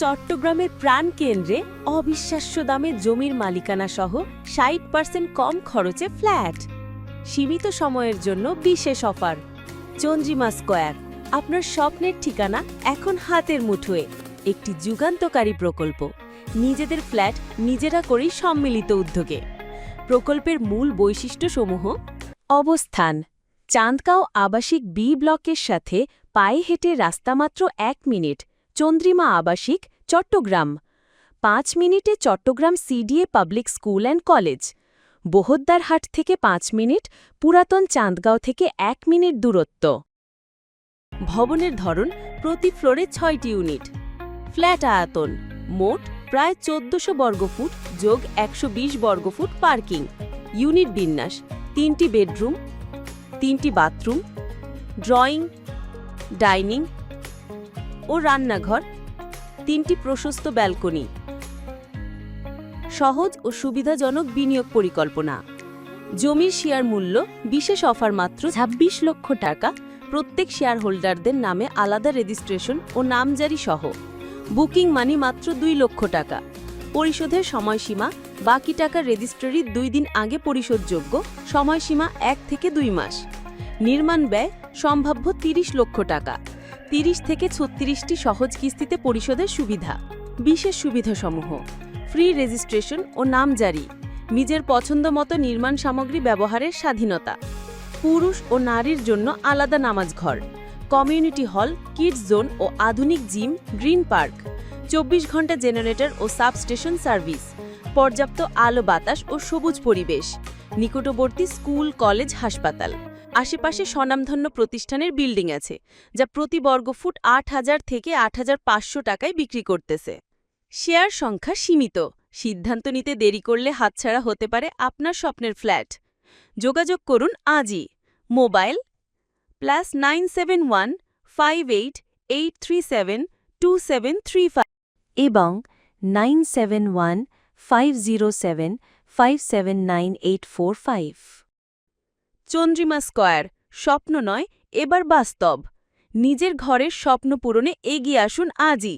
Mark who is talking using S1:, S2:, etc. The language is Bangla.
S1: চট্টগ্রামের প্রাণকেন্দ্রে অবিশ্বাস্য দামে জমির মালিকানা সহ ৬০% কম খরচে ফ্ল্যাট। সীমিত সময়ের জন্য বিশেষ অফার। চন্দ্রিমা স্কয়ার, আপনার স্বপ্নের ঠিকানা এখন হাতের মুঠোয়। একটি যুগান্তকারী প্রকল্প, নিজেদের ফ্ল্যাট নিজেরা করেই সম্মিলিত উদ্যোগে। প্রকল্পের মূল বৈশিষ্ট্যসমূহ: অবস্থান চান্দগাঁও আবাসিক বি ব্লকের সাথে পায়ে হেঁটে রাস্তা মাত্র ১ মিনিট। চন্দ্রিমা আবাসিক, চট্টগ্রাম। ৫ মিনিটে Chittagong CDA public school and college. Bahaddarhat থেকে ৫ মিনিট, পুরাতন চান্দগাঁও থেকে ১ মিনিট দূরত্ব। ভবনের ধরন: প্রতি ফ্লোরে ৬টি ইউনিট। ফ্ল্যাট আয়তন: মোট প্রায় ১৪০০ বর্গফুট যোগ ১২০ বর্গফুট পার্কিং। ইউনিট বিন্যাস: ৩টি বেডরুম, 3টি বাথরুম, ড্রয়িং, ডাইনিং ও রান্নাঘর, 3টি প্রশস্ত ব্যালকনি। সহজ ও সুবিধাজনক বিনিয়োগ পরিকল্পনা। জমির শেয়ার মূল্য বিশেষ অফার মাত্র ২৬ লক্ষ টাকা, প্রত্যেক শেয়ার হোল্ডারদের নামে আলাদা রেজিস্ট্রেশন ও নামজারি সহ। বুকিং মানি মাত্র ২ লক্ষ টাকা। পরিশোধের সময়সীমা: বাকি টাকা রেজিস্ট্রারির ২ দিন আগে পরিশোধযোগ্য, সময়সীমা ১ থেকে ২ মাস। নির্মাণ ব্যয় সম্ভাব্য ৩০ লক্ষ টাকা। ৩০ থেকে ৩৬টি সহজ কিস্তিতে পরিশোধের সুবিধা। বিশেষ সুবিধাসমূহ: ফ্রি রেজিস্ট্রেশন ও নামজারি, নিজের পছন্দমতো নির্মাণ সামগ্রী ব্যবহারের স্বাধীনতা, পুরুষ ও নারীর জন্য আলাদা নামাজ ঘর, কমিউনিটি হল, কিডস জোন ও আধুনিক জিম, গ্রিন পার্ক, ২৪ ঘন্টা জেনারেটর ও সাবস্টেশন সার্ভিস, পর্যাপ্ত আলো বাতাস ও সবুজ পরিবেশ, নিকটবর্তী স্কুল, কলেজ, হাসপাতাল। আশেপাশে স্বনামধন্য প্রতিষ্ঠানের বিল্ডিং আছে, যা প্রতি বর্গফুট ৮,০০০ থেকে ৮,৫০০ টাকায় বিক্রি করতেছে। শেয়ার সংখ্যা সীমিত, সিদ্ধান্ত নিতে দেরি করলে হাতছাড়া হতে পারে আপনার স্বপ্নের ফ্ল্যাট। যোগাযোগ করুন আজই। মোবাইল +৯৭১ 58 837 2735 এবং ৯৭১ 507 579 845। চন্দ্রিমা স্কয়ার, স্বপ্ন নয়, এবার বাস্তব। নিজের ঘরের স্বপ্ন পূরণে এগিয়ে আসুন আজই।